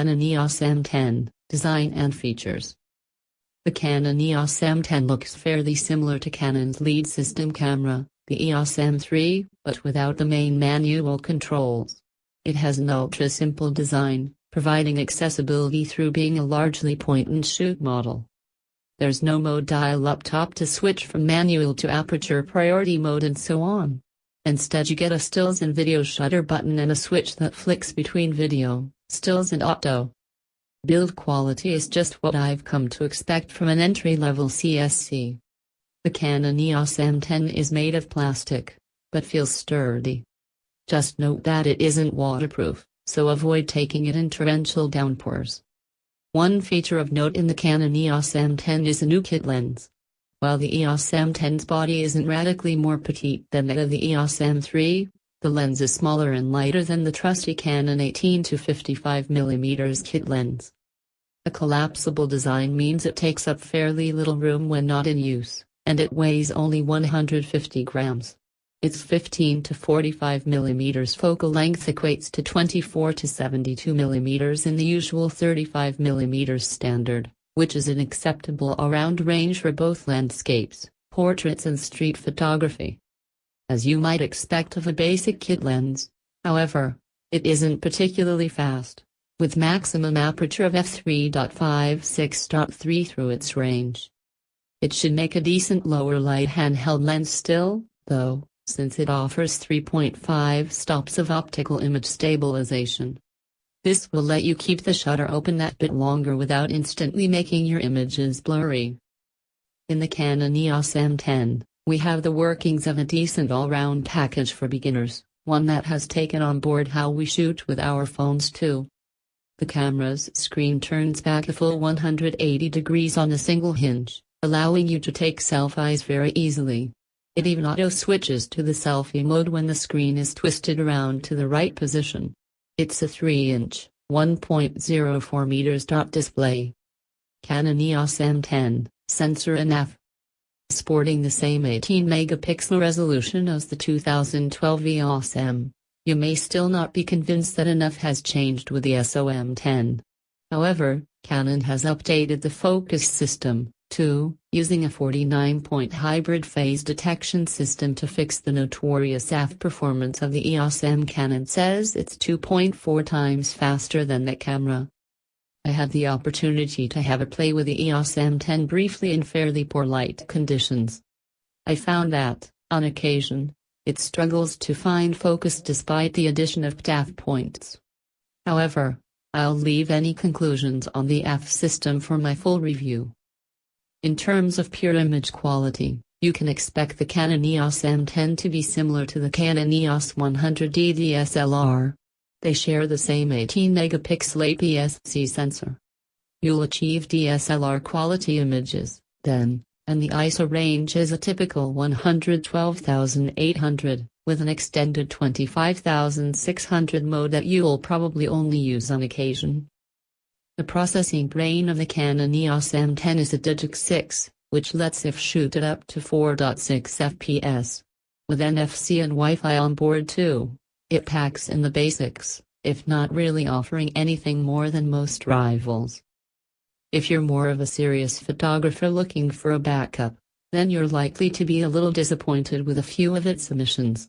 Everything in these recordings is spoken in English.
Canon EOS M10, Design and Features. The Canon EOS M10 looks fairly similar to Canon's lead system camera, the EOS M3, but without the main manual controls. It has an ultra-simple design, providing accessibility through being a largely point-and-shoot model. There's no mode dial up top to switch from manual to aperture priority mode and so on. Instead you get a stills and video shutter button and a switch that flicks between video, stills and auto. Build quality is just what I've come to expect from an entry-level CSC. The Canon EOS M10 is made of plastic, but feels sturdy. Just note that it isn't waterproof, so avoid taking it in torrential downpours. One feature of note in the Canon EOS M10 is a new kit lens. While the EOS M10's body isn't radically more petite than that of the EOS M3, the lens is smaller and lighter than the trusty Canon 18-55mm kit lens. A collapsible design means it takes up fairly little room when not in use, and it weighs only 150 grams. Its 15-45mm focal length equates to 24-72mm in the usual 35mm standard, which is an acceptable all-round range for both landscapes, portraits and street photography. As you might expect of a basic kit lens, however, it isn't particularly fast, with maximum aperture of f3.56.3 through its range. It should make a decent lower light handheld lens still, though, since it offers 3.5 stops of optical image stabilization. This will let you keep the shutter open that bit longer without instantly making your images blurry. In the Canon EOS M10, we have the workings of a decent all-round package for beginners, one that has taken on board how we shoot with our phones too. The camera's screen turns back a full 180 degrees on a single hinge, allowing you to take selfies very easily. It even auto-switches to the selfie mode when the screen is twisted around to the right position. It's a 3-inch, 1.04 meters display. Canon EOS M10, sensor and f. Sporting the same 18-megapixel resolution as the 2012 EOS M, you may still not be convinced that enough has changed with the M10. However, Canon has updated the focus system, too, using a 49-point hybrid phase detection system to fix the notorious AF performance of the EOS M. Canon says it's 2.4 times faster than the camera. I had the opportunity to have a play with the EOS M10 briefly in fairly poor light conditions. I found that, on occasion, it struggles to find focus despite the addition of TAF points. However, I'll leave any conclusions on the AF system for my full review. In terms of pure image quality, you can expect the Canon EOS M10 to be similar to the Canon EOS 100D DSLR. They share the same 18-megapixel APS-C sensor. You'll achieve DSLR quality images, then, and the ISO range is a typical 112,800, with an extended 25,600 mode that you'll probably only use on occasion. The processing brain of the Canon EOS M10 is a Digic 6, which lets it shoot it up to 4.6 fps. With NFC and Wi-Fi on board too, it packs in the basics, if not really offering anything more than most rivals. If you're more of a serious photographer looking for a backup, then you're likely to be a little disappointed with a few of its omissions.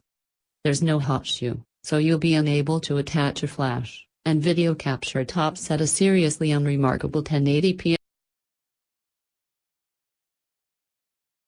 There's no hot shoe, so you'll be unable to attach a flash and video capture tops at a seriously unremarkable 1080p